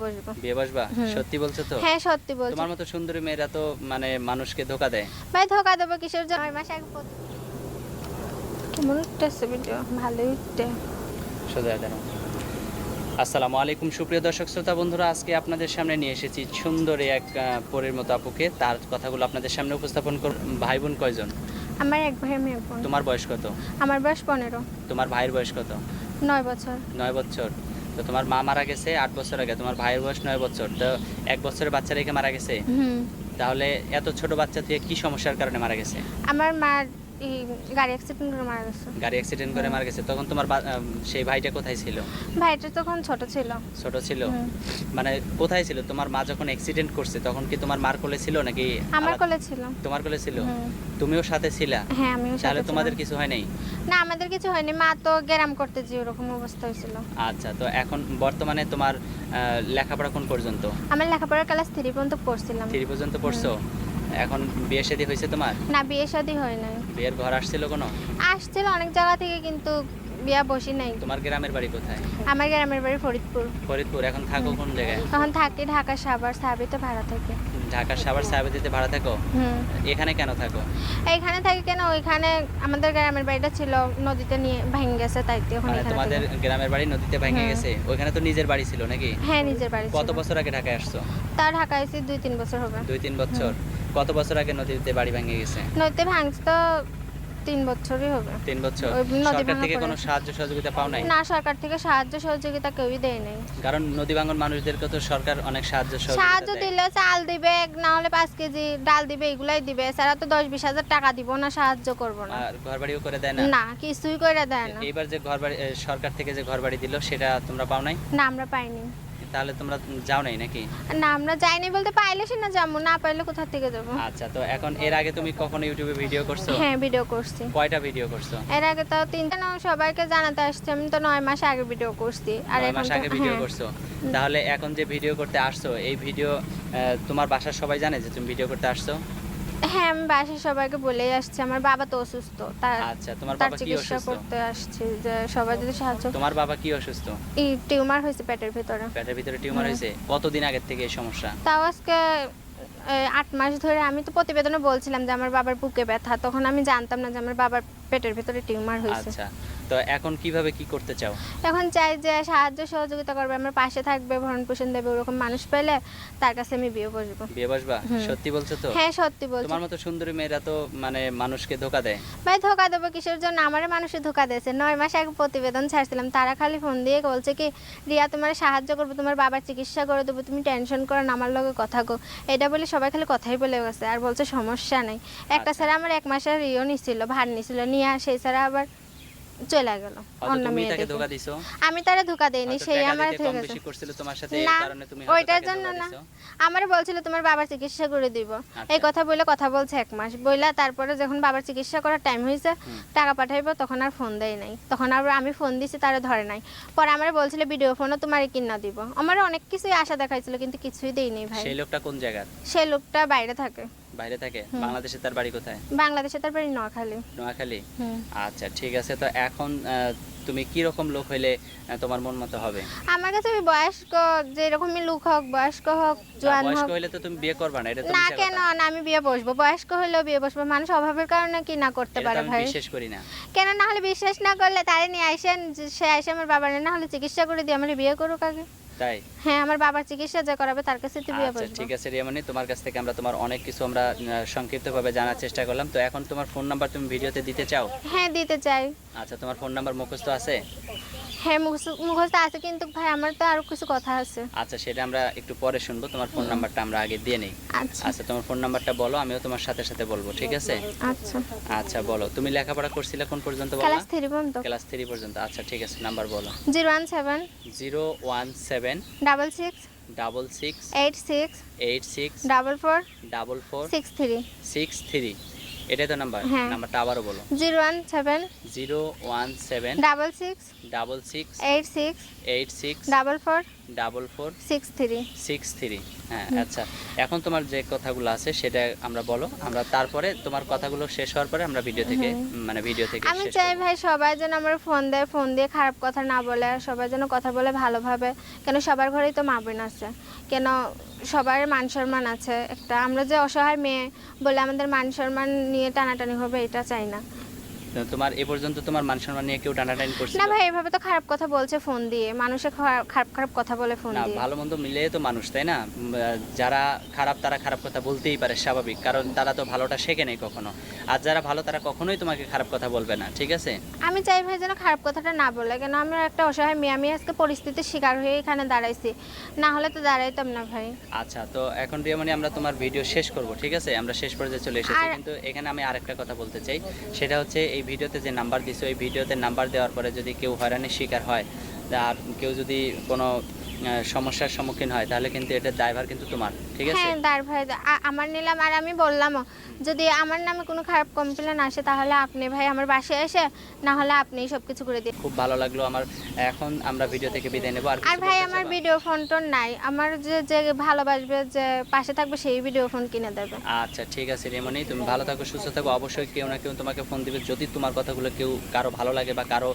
বসবো। বিয়ে বসবা? সত্যি বলছো তো? হ্যাঁ সত্যি বলছি। তোমার মতো সুন্দরী মেয়েরা তো মানে মানুষকে ধোকা দেয়। ভাই ধোকা দেবো কিসের জন্য? 9 মাস আগে কেমন উঠতেছে ভিডিও? ভালোই উঠতে। সোজা দাঁড়াও। আসসালামু আলাইকুম সুপ্রিয় দর্শক শ্রোতা বন্ধুরা, আজকে আপনাদের সামনে নিয়ে এসেছি সুন্দর এক পরীর মতো আপুকে। তার কথাগুলো আপনাদের সামনে উপস্থাপন করব। ভাই বোন কয়জন? আমার এক ভাই আমি এক বোন। তোমার বয়স কত? আমার বয়স 15। তোমার ভাইয়ের বয়স কত? 9 বছর। 9 বছর। তো তোমার মা মারা গেছে 8 বছর আগে, তোমার ভাইয়ের বয়স 9 বছর। তো 1 বছরের বাচ্চা রেখে মারা গেছে। তাহলে এত ছোট বাচ্চা থেকে কি সমস্যার কারণে মারা গেছে? আমার মা গাড়ি অ্যাক্সিডেন্ট করে মারা গেছে। গাড়ি অ্যাক্সিডেন্ট করে মারা গেছে। তখন তোমার সেই ভাইটা কোথায় ছিল? ভাইটা তখন ছোট ছিল। ছোট ছিল? মানে কোথায় ছিল? তোমার মা যখন অ্যাক্সিডেন্ট করছে তখন কি তোমার মার কোলে ছিল নাকি? আমার কোলে ছিল। তোমার কোলে ছিল? তুমিও সাথে ছিলা? হ্যাঁ আমিও সাথে। তাহলে তোমাদের কিছু হয় নাই? না আমাদের কিছু হয়নি, মা তো গ্যারাম করতে যে এরকম অবস্থা হয়েছিল। আচ্ছা, তো এখন বর্তমানে তোমার লেখাপড়া কোন পর্যন্ত? আমার লেখাপড়া ক্লাস 3 পর্যন্ত পড়ছিলাম। 3 পর্যন্ত পড়ছো? এখন বিয়ে শাদী হয়েছে তোমার? না বিয়ে শাদী হয় নাই। বিয়ের ঘর আসছিল কোনো? আসছিল অনেক জায়গা থেকে কিন্তু বিয়া বসি নাই। তোমার গ্রামের বাড়ি কোথায়? আমার গ্রামের বাড়ি ফরিদপুর। ফরিদপুর। এখন থাকো কোন জায়গায়? এখন থাকি ঢাকা সাভার সাবিতে ভাড়া থাকি। ঢাকা সাভার সাহেবদিতে ভাড়া থাকো? এখানে কেন থাকো? এইখানে থাকি কেন, ওইখানে আমাদের গ্রামের বাড়িটা ছিল নদীতে নিয়ে ভেঙে গেছে, তাইতে এখন মানে এখানে তোমাদের থাকি। গ্রামের বাড়ি নদীতে ভেঙে গেছে, ওইখানে তো নিজের বাড়ি ছিল নাকি? হ্যাঁ নিজের বাড়ি কত ছিল। বছর আগে ঢাকায় আসছো? তা ঢাকা এসে 2-3 বছর হবে। 2-3 বছর। কত বছর আগে নদীতে বাড়ি ভেঙে গেছে? নদীতে ভাঙছে তো 3 বছরই হবে। 3 বছর। ওই নদী সরকার ভাঙা থেকে পড়ে কোনো আছে। সাহায্য সহযোগিতা পাও নাই? না সরকার থেকে সাহায্য সহযোগিতা কেউই দেয় নাই। কারণ নদী ভাঙন মানুষদেরকে তো সরকার অনেক সাহায্য সাহায্য দেয়। দিলে চাল দিবে, না হলে 5 কেজি ডাল দিবে, এগুলাই দিবে। এছাড়া তো 10-20 হাজার টাকা দিব না, সাহায্য করব না। আর ঘরবাড়িও করে দেয় না? না কিছুই করে দেয় না। এইবার যে ঘরবাড়ি সরকার থেকে যে ঘরবাড়ি দিল সেটা তোমরা পাও নাই? না আমরা পাইনি। তাহলে তোমরা যাও নাই নাকি? না আমরা যাইনি বলতে, পাইলে সে না যাবো, না পাইলে কোথা থেকে যাবো। আচ্ছা, তো এখন এর আগে তুমি কখনো ইউটিউবে ভিডিও করছো? হ্যাঁ ভিডিও করছি। কয়টা ভিডিও করছো? এর আগে তো 3টা না, সবাইকে জানাতে আসছি। আমি তো 9 মাস আগে ভিডিও করছি। আর 9 এখন মাস তো আগে ভিডিও হ্যাঁ। করছো। তাহলে এখন যে ভিডিও করতে আসছো, এই ভিডিও তোমার বাসার সবাই জানে যে তুমি ভিডিও করতে আসছো? হ্যাঁ আমি বাসায় সবাইকে বলেই আসছি। আমার বাবা তো অসুস্থ, তার আচ্ছা, তোমার তার বাবা কি চিকিৎসা অসুস্থ? করতে আসছি, যে সবাই যদি সাহায্য। তোমার বাবা কি অসুস্থ? এই টিউমার হয়েছে পেটের ভিতরে। পেটের ভিতরে টিউমার হয়েছে? কতদিন আগের থেকে এই সমস্যা? তাও আজকে 8 মাস ধরে। আমি তো প্রতিবেদনে বলছিলাম যে আমার বাবার বুকে ব্যথা, তখন আমি জানতাম না যে আমার বাবার পেটের ভিতরে টিউমার হয়েছে। আচ্ছা, তো এখন কিভাবে কি করতে চাও? এখন চাই যে সাহায্য সহযোগিতা করবে, আমার পাশে থাকবে, ভরণ পোষণ দেবে, ওরকম মানুষ পেলে তার কাছে আমি বিয়ে বসবো। বিয়ে বসবা? সত্যি বলছো তো? হ্যাঁ সত্যি বলছি। তোমার মতো সুন্দরী মেয়েরা তো মানে মানুষকে ধোকা দেয়। ভাই ধোকা দেবো কিসের জন্য? আমারে মানুষে ধোকা দিয়েছে। 9 মাস আগে প্রতিবেদন ছাড়ছিলাম, তারা খালি ফোন দিয়ে বলছে কি, রিয়া তোমার সাহায্য করবো, তোমার বাবার চিকিৎসা করে দেবো, তুমি টেনশন করো না, আমার লগে কথা গো। এটা বলে সবাই খালি কথাই বলে গেছে, আর বলছে সমস্যা নেই। একটা স্যার আমার 1 মাসের ইয়ে নিছিল, ভার নিছিল, নিয়ে সেই স্যার আবার চলে গেল অন্য তুমি মেয়ে তাকে দেখে। ধোকা দিছো? আমি তারে ধোকা দেইনি, হয়তো সেই টাকা আমার দিতে ঠিক কম আছে। বেশি করছিল তোমার সাথে, এই না কারণে তুমি হয়তো ওইটার তাকে জন্য ধোকা না, দিছো। আমার বলছিল তোমার বাবার চিকিৎসা করে দিব। আচ্ছা। এই কথা বলে কথা বলছে 1 মাস বইলা, তারপরে যখন বাবার চিকিৎসা করার টাইম হয়েছে, টাকা পাঠাইবো, তখন আর ফোন দেয় নাই। তখন আর আমি ফোন দিছি, তারা ধরে নাই। পরে আমার বলছিল ভিডিও ফোনও তোমার কিনা দিব। আমার অনেক কিছুই আশা দেখাইছিল, কিন্তু কিছুই দেইনি ভাই। সেই লোকটা কোন জায়গার? সেই লোকটা বাইরে থাকে। বাইরে থাকে? বাংলাদেশে তার বাড়ি কোথায়? বাংলাদেশে তার বাড়ি নোয়াখালী। নোয়াখালী? আচ্ছা ঠিক আছে, তো এখন তুমি কি রকম লোক হইলে তোমার মন মতো হবে? আমার কাছে ওই বয়স্ক, যেরকমই লোক হোক, বয়স্ক হোক জোয়ান হোক। বয়স্ক হইলে তো তুমি বিয়ে করবে না, এটা তো না মিথ্যা কেন কথা। না, আমি বিয়ে বসবো, বয়স্ক হলেও বিয়ে বসবো। মানুষ অভাবের কারণে কি না করতে এটা পারে তো আমি ভাই? বিশ্বাস করি না। কেন না হলে বিশ্বাস না করলে তারে নিয়ে আসেন, সে আসে আমার বাবার, না হলে চিকিৎসা করে দিয়ে আমার বিয়ে করুক আগে। তাই? হ্যাঁ আমার বাবার চিকিৎসা যা করাবে তার কাছে তো বিয়ে আচ্ছা বসবো। ঠিক আছে রিয়ামণি, তোমার কাছ থেকে আমরা তোমার অনেক কিছু আমরা সংক্ষিপ্তভাবে জানার চেষ্টা করলাম। তো এখন তোমার ফোন নাম্বার তুমি ভিডিওতে দিতে চাও? হ্যাঁ দিতে চাই। আচ্ছা, তোমার ফোন নাম্বার মুখস্থ আছে? হ্যাঁ মুখস্থ আছে, কিন্তু ভাই আমার তো আরো কিছু কথা আছে। আচ্ছা, সেটা আমরা একটু পরে শুনবো। তোমার ফোন নাম্বারটা আমরা আগে দিয়ে নেই। আচ্ছা আচ্ছা, তোমার ফোন নাম্বারটা বলো, আমিও তোমার সাথে সাথে বলবো, ঠিক আছে? আচ্ছা। আচ্ছা বলো, তুমি লেখাপড়া করছিলে কোন পর্যন্ত বলো? ক্লাস 3 পর্যন্ত। ক্লাস 3 পর্যন্ত। আচ্ছা ঠিক আছে, নাম্বার বলো। 017 017 66 66 86 86 44 44 63। 63, এটাই তো নাম্বার? হ্যাঁ। নাম্বারটা আবারও বলো। 017 017 66 66 86 86 44 44 4463 63 হ্যাঁ আচ্ছা, এখন তোমার যে কথাগুলো আছে সেটা আমরা বলো, আমরা তারপরে তোমার কথাগুলো শেষ হওয়ার পরে আমরা ভিডিও থেকে আমি শেষ চাই করবো। ভাই সবাই যেন আমার ফোন দেয়, ফোন দিয়ে খারাপ কথা না বলে, আর সবাই যেন কথা বলে ভালোভাবে। কেন সবার ঘরেই তো মা বোন আছে, কেন সবার মান সম্মান আছে একটা। আমরা যে অসহায় মেয়ে বলে আমাদের মান সম্মান নিয়ে টানাটানি হবে, এটা চাই না। তো তোমার এ পর্যন্ত তোমার মান সম্মান নিয়ে কেউ টানাটানি করছিল? না ভাই, এভাবে তো খারাপ কথা বলছে ফোন দিয়ে, মানুষে খারাপ খারাপ কথা বলে ফোন না, দিয়ে। ভালো মন্দ মিলিয়ে তো মানুষ, তাই না? যারা খারাপ তারা খারাপ কথা বলতেই পারে, স্বাভাবিক, কারণ তারা তো ভালোটা শেখে নেই কখনো। আর যারা ভালো তারা কখনোই তোমাকে খারাপ কথা বলবে না, ঠিক আছে? আমি চাই ভাই যেন খারাপ কথাটা না বলে, কেন আমি একটা অসহায় মেয়ে, আমি আজকে পরিস্থিতির শিকার হয়ে এখানে দাঁড়াইছি, না হলে তো দাঁড়াইতাম না ভাই। আচ্ছা, তো এখন রিয়ামণি আমরা তোমার ভিডিও শেষ করব, ঠিক আছে? আমরা শেষ পর্যায়ে চলে এসেছি, আর- কিন্তু এখানে আমি আরেকটা কথা বলতে চাই। সেটা হচ্ছে এই ভিডিওতে যে নাম্বার দিছো, এই ভিডিওতে নাম্বার দেওয়ার পরে যদি কেউ হয়রানির শিকার হয় আর কেউ যদি কোনো সমস্যার সম্মুখীন হয়, তাহলে কিন্তু এটা ড্রাইভার কিন্তু তোমার, ঠিক আছে? হ্যাঁ দাঁড় ভাই, আমার নিলাম। আর আমি বললামও, যদি আমার নামে কোনো খারাপ কমপ্লেন আসে তাহলে আপনি ভাই আমার বাসায় এসে না হলে আপনি সব কিছু করে দিন। খুব ভালো লাগলো আমার। এখন আমরা ভিডিও থেকে বিদায় নেব। আর আর কিছু ভাই বলতে আমার চাইবা? ভিডিও ফোন টোন নাই, আমার যে যে ভালোবাসবে, যে পাশে থাকবে, সেই ভিডিও ফোন কিনে দেবে। আচ্ছা ঠিক আছে রেমনি, তুমি ভালো থাকো, সুস্থ থাকো। অবশ্যই কেউ না কেউ তোমাকে ফোন দিবে, যদি তোমার কথাগুলো কারো ভালো লাগে বা কারো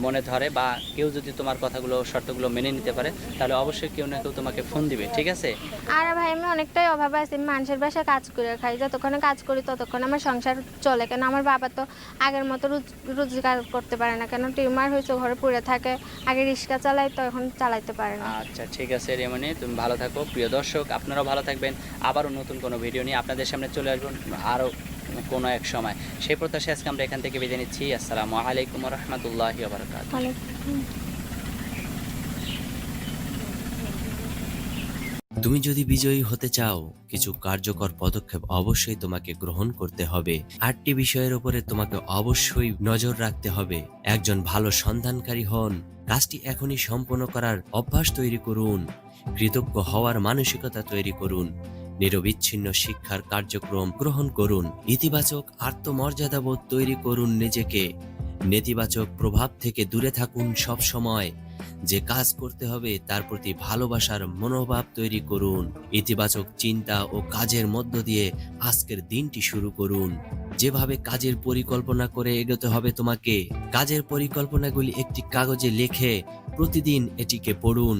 মনে ধরে, বা কেউ যদি তোমার কথাগুলো শর্তগুলো মেনে নিতে পারে, তাহলে অবশ্যই কেউ না কেউ তোমাকে ফোন দিবে, ঠিক আছে? আর ভাই আমি অনেকটাই অভাবে আছি, আমি মানুষের বাসায় কাজ করে খাই, যতক্ষণে কাজ করি ততক্ষণ আমার সংসার চলে। কেন আমার বাবা তো আগের মতো রোজগার করতে পারে না, কেন টিউমার হয়েছে, ঘরে পড়ে থাকে। আগে রিক্সা চালাই, তো এখন চালাইতে পারে না। আচ্ছা ঠিক আছে রেমনি, তুমি ভালো থাকো। প্রিয় দর্শক, আপনারাও ভালো থাকবেন। আবারও নতুন কোনো ভিডিও নিয়ে আপনাদের সামনে চলে আসবেন আরও কোনো এক সময়। সেই প্রত্যাশায় আজকে আমরা এখান থেকে বিদায় নিচ্ছি। আসসালামু আলাইকুম রহমতুল্লাহি ওয়া বারাকাতুহু। তুমি যদি বিজয়ী হতে চাও, কিছু কার্যকর পদক্ষেপ অবশ্যই তোমাকে গ্রহণ করতে হবে। 8টি বিষয়ের উপরে তোমাকে অবশ্যই নজর রাখতে হবে। একজন ভালো সন্ধানকারী হন, কাজটি এখনই সম্পন্ন করার অভ্যাস তৈরি করুন। কৃতজ্ঞ হওয়ার মানসিকতা তৈরি করুন। নিরবিচ্ছিন্ন শিক্ষার কার্যক্রম গ্রহণ করুন। ইতিবাচক আত্মমর্যাদাবোধ তৈরি করুন নিজেকে। নেতিবাচক প্রভাব থেকে দূরে থাকুন সব সময়। যে কাজ করতে হবে তার প্রতি ভালোবাসার মনোভাব তৈরি করুন। ইতিবাচক চিন্তা ও কাজের মধ্য দিয়ে আজকের দিনটি শুরু করুন। যেভাবে কাজের পরিকল্পনা করে এগোতে হবে তোমাকে, কাজের পরিকল্পনাগুলি একটি কাগজে লিখে প্রতিদিন এটিকে পড়ুন।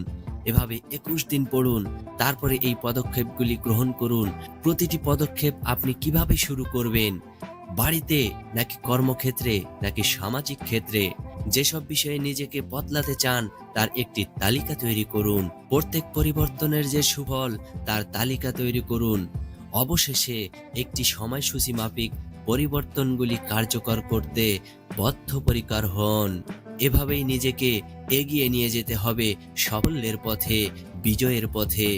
এভাবে 21 দিন পড়ুন, তারপরে এই পদক্ষেপগুলি গ্রহণ করুন। প্রতিটি পদক্ষেপ আপনি কিভাবে শুরু করবেন, বাড়িতে নাকি কর্মক্ষেত্রে নাকি সামাজিক ক্ষেত্রে, যেসব বিষয়ে নিজেকে বদলাতে চান তার একটি তালিকা তৈরি করুন। প্রত্যেক পরিবর্তনের যে সুফল তার তালিকা তৈরি করুন। অবশেষে একটি সময়সূচি মাফিক পরিবর্তনগুলি কার্যকর করতে বদ্ধপরিকর হন। এভাবেই নিজেকে এগিয়ে নিয়ে যেতে হবে সাফল্যের পথে, বিজয়ের পথে।